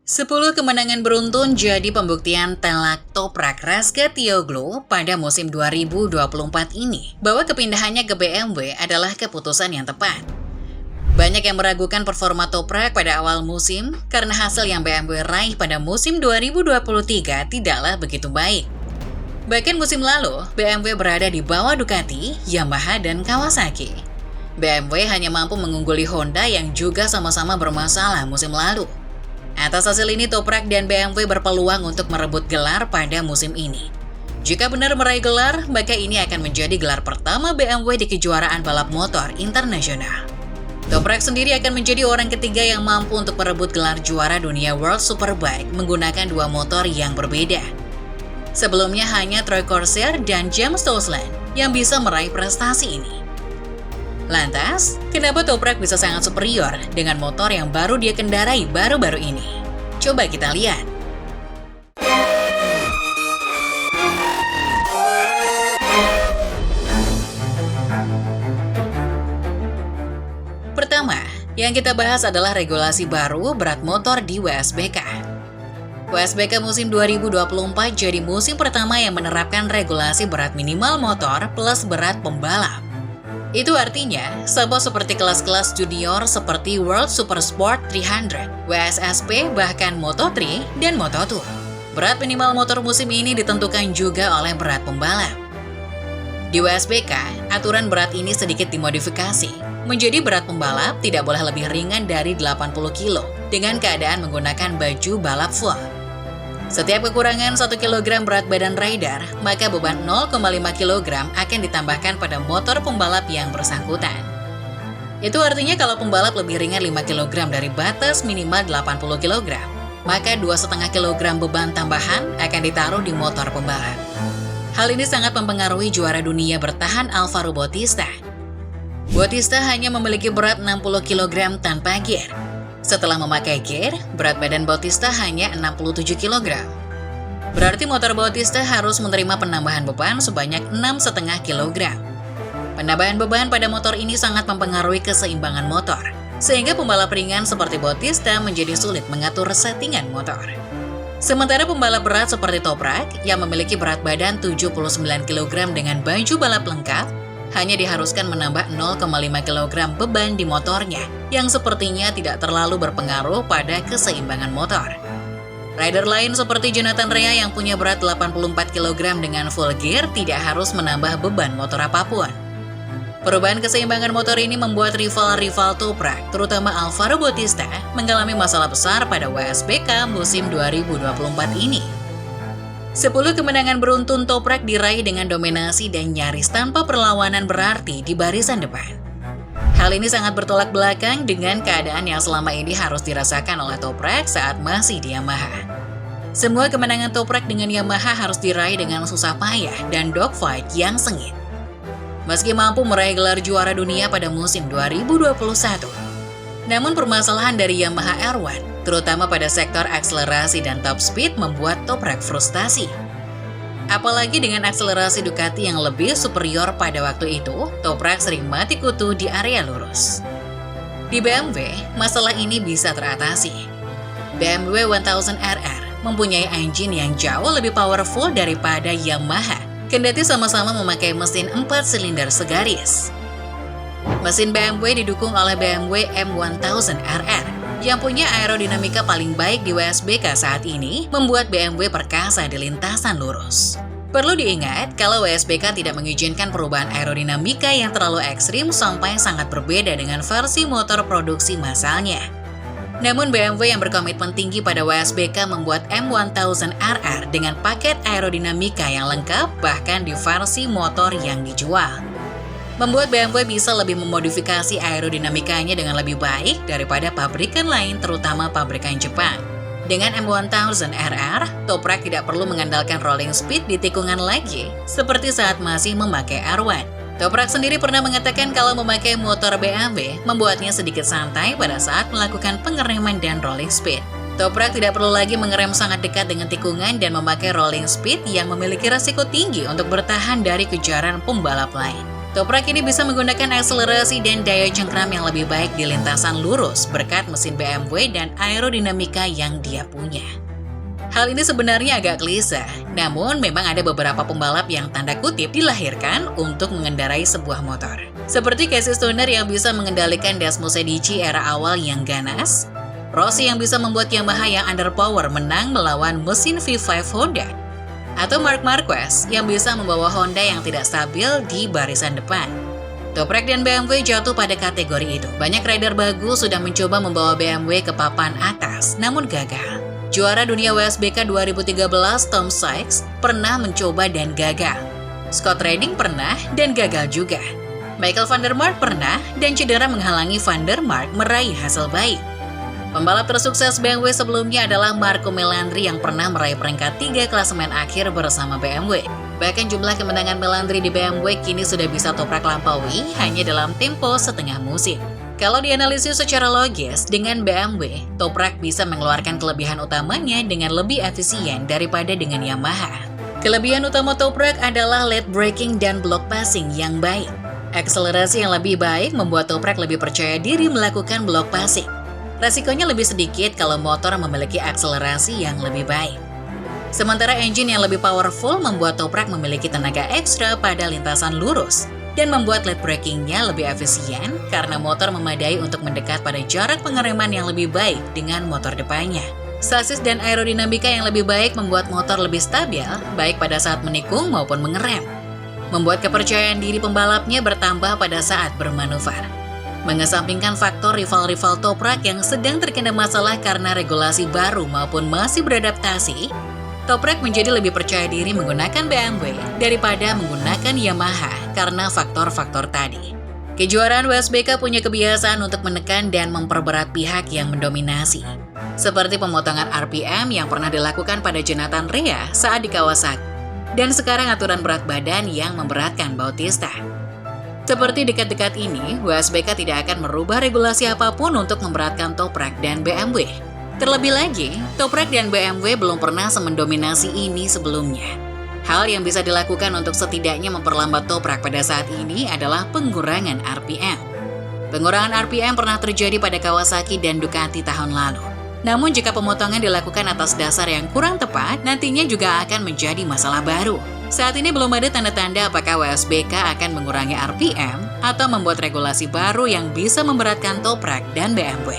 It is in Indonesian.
10 kemenangan beruntun jadi pembuktian telak Toprak Razgatlioglu pada musim 2024 ini bahwa kepindahannya ke BMW adalah keputusan yang tepat. Banyak yang meragukan performa Toprak pada awal musim karena hasil yang BMW raih pada musim 2023 tidaklah begitu baik. Bahkan musim lalu, BMW berada di bawah Ducati, Yamaha, dan Kawasaki. BMW hanya mampu mengungguli Honda yang juga sama-sama bermasalah musim lalu. Atas hasil ini, Toprak dan BMW berpeluang untuk merebut gelar pada musim ini. Jika benar meraih gelar, maka ini akan menjadi gelar pertama BMW di kejuaraan balap motor internasional. Toprak sendiri akan menjadi orang ketiga yang mampu untuk merebut gelar juara dunia World Superbike menggunakan dua motor yang berbeda. Sebelumnya hanya Troy Corser dan James Toseland yang bisa meraih prestasi ini. Lantas, kenapa Toprak bisa sangat superior dengan motor yang baru dia kendarai baru-baru ini? Coba kita lihat. Pertama, yang kita bahas adalah regulasi baru berat motor di WSBK. WSBK musim 2024 jadi musim pertama yang menerapkan regulasi berat minimal motor plus berat pembalap. Itu artinya, sama seperti kelas-kelas junior seperti World Super Sport 300, WSSP, bahkan Moto3 dan Moto2. Berat minimal motor musim ini ditentukan juga oleh berat pembalap. Di WSBK, aturan berat ini sedikit dimodifikasi, menjadi berat pembalap tidak boleh lebih ringan dari 80 kg dengan keadaan menggunakan baju balap full. Setiap kekurangan 1 kg berat badan rider, maka beban 0,5 kg akan ditambahkan pada motor pembalap yang bersangkutan. Itu artinya kalau pembalap lebih ringan 5 kg dari batas minimal 80 kg, maka 2,5 kg beban tambahan akan ditaruh di motor pembalap. Hal ini sangat mempengaruhi juara dunia bertahan Alvaro Bautista. Bautista hanya memiliki berat 60 kg tanpa gear. Setelah memakai gear, berat badan Bautista hanya 67 kg. Berarti motor Bautista harus menerima penambahan beban sebanyak 6,5 kg. Penambahan beban pada motor ini sangat mempengaruhi keseimbangan motor, sehingga pembalap ringan seperti Bautista menjadi sulit mengatur settingan motor. Sementara pembalap berat seperti Toprak yang memiliki berat badan 79 kg dengan baju balap lengkap, hanya diharuskan menambah 0,5 kg beban di motornya yang sepertinya tidak terlalu berpengaruh pada keseimbangan motor. Rider lain seperti Jonathan Rea yang punya berat 84 kg dengan full gear tidak harus menambah beban motor apapun. Perubahan keseimbangan motor ini membuat rival-rival Toprak, terutama Alvaro Bautista, mengalami masalah besar pada WSBK musim 2024 ini. 10 kemenangan beruntun Toprak diraih dengan dominasi dan nyaris tanpa perlawanan berarti di barisan depan. Hal ini sangat bertolak belakang dengan keadaan yang selama ini harus dirasakan oleh Toprak saat masih di Yamaha. Semua kemenangan Toprak dengan Yamaha harus diraih dengan susah payah dan dogfight yang sengit. Meski mampu meraih gelar juara dunia pada musim 2021, namun permasalahan dari Yamaha R1, terutama pada sektor akselerasi dan top speed, membuat Toprak frustasi. Apalagi dengan akselerasi Ducati yang lebih superior pada waktu itu, Toprak sering mati kutu di area lurus. Di BMW, masalah ini bisa teratasi. BMW 1000RR mempunyai engine yang jauh lebih powerful daripada Yamaha, kendati sama-sama memakai mesin 4 silinder segaris. Mesin BMW didukung oleh BMW M1000RR yang punya aerodinamika paling baik di WSBK saat ini, membuat BMW perkasa di lintasan lurus. Perlu diingat kalau WSBK tidak mengizinkan perubahan aerodinamika yang terlalu ekstrim sampai sangat berbeda dengan versi motor produksi massalnya. Namun BMW yang berkomitmen tinggi pada WSBK membuat M1000RR dengan paket aerodinamika yang lengkap bahkan di versi motor yang dijual, membuat BMW bisa lebih memodifikasi aerodinamikanya dengan lebih baik daripada pabrikan lain, terutama pabrikan Jepang. Dengan M1000RR, Toprak tidak perlu mengandalkan rolling speed di tikungan lagi, seperti saat masih memakai R1. Toprak sendiri pernah mengatakan kalau memakai motor BMW membuatnya sedikit santai pada saat melakukan pengereman dan rolling speed. Toprak tidak perlu lagi mengerem sangat dekat dengan tikungan dan memakai rolling speed yang memiliki resiko tinggi untuk bertahan dari kejaran pembalap lain. Toprak ini bisa menggunakan akselerasi dan daya cengkram yang lebih baik di lintasan lurus berkat mesin BMW dan aerodinamika yang dia punya. Hal ini sebenarnya agak klise, namun memang ada beberapa pembalap yang tanda kutip dilahirkan untuk mengendarai sebuah motor. Seperti Casey Stoner yang bisa mengendalikan Desmos Edici era awal yang ganas, Rossi yang bisa membuat Yamaha yang underpower menang melawan mesin V5 Honda, atau Marc Marquez yang bisa membawa Honda yang tidak stabil di barisan depan. Toprak dan BMW jatuh pada kategori itu. Banyak rider bagus sudah mencoba membawa BMW ke papan atas, namun gagal. Juara dunia WSBK 2013 Tom Sykes pernah mencoba dan gagal. Scott Redding pernah dan gagal juga. Michael van der Mark pernah dan cedera menghalangi van der Mark meraih hasil baik. Pembalap tersukses BMW sebelumnya adalah Marco Melandri yang pernah meraih peringkat 3 klasemen akhir bersama BMW. Bahkan jumlah kemenangan Melandri di BMW kini sudah bisa Toprak lampaui hanya dalam tempo setengah musim. Kalau dianalisis secara logis, dengan BMW, Toprak bisa mengeluarkan kelebihan utamanya dengan lebih efisien daripada dengan Yamaha. Kelebihan utama Toprak adalah late braking dan block passing yang baik. Akselerasi yang lebih baik membuat Toprak lebih percaya diri melakukan block passing. Resikonya lebih sedikit kalau motor memiliki akselerasi yang lebih baik. Sementara engine yang lebih powerful membuat Toprak memiliki tenaga ekstra pada lintasan lurus dan membuat late braking-nya lebih efisien karena motor memadai untuk mendekat pada jarak pengereman yang lebih baik dengan motor depannya. Sasis dan aerodinamika yang lebih baik membuat motor lebih stabil, baik pada saat menikung maupun mengerem. Membuat kepercayaan diri pembalapnya bertambah pada saat bermanuver. Mengesampingkan faktor rival-rival Toprak yang sedang terkena masalah karena regulasi baru maupun masih beradaptasi, Toprak menjadi lebih percaya diri menggunakan BMW daripada menggunakan Yamaha karena faktor-faktor tadi. Kejuaraan WSBK punya kebiasaan untuk menekan dan memperberat pihak yang mendominasi. Seperti pemotongan RPM yang pernah dilakukan pada Jonathan Rea saat di Kawasaki. Dan sekarang aturan berat badan yang memberatkan Bautista. Seperti dekat-dekat ini, WSBK tidak akan merubah regulasi apapun untuk memberatkan Toprak dan BMW. Terlebih lagi, Toprak dan BMW belum pernah semendominasi ini sebelumnya. Hal yang bisa dilakukan untuk setidaknya memperlambat Toprak pada saat ini adalah pengurangan RPM. Pengurangan RPM pernah terjadi pada Kawasaki dan Ducati tahun lalu. Namun jika pemotongan dilakukan atas dasar yang kurang tepat, nantinya juga akan menjadi masalah baru. Saat ini belum ada tanda-tanda apakah WSBK akan mengurangi RPM atau membuat regulasi baru yang bisa memberatkan Toprak dan BMW.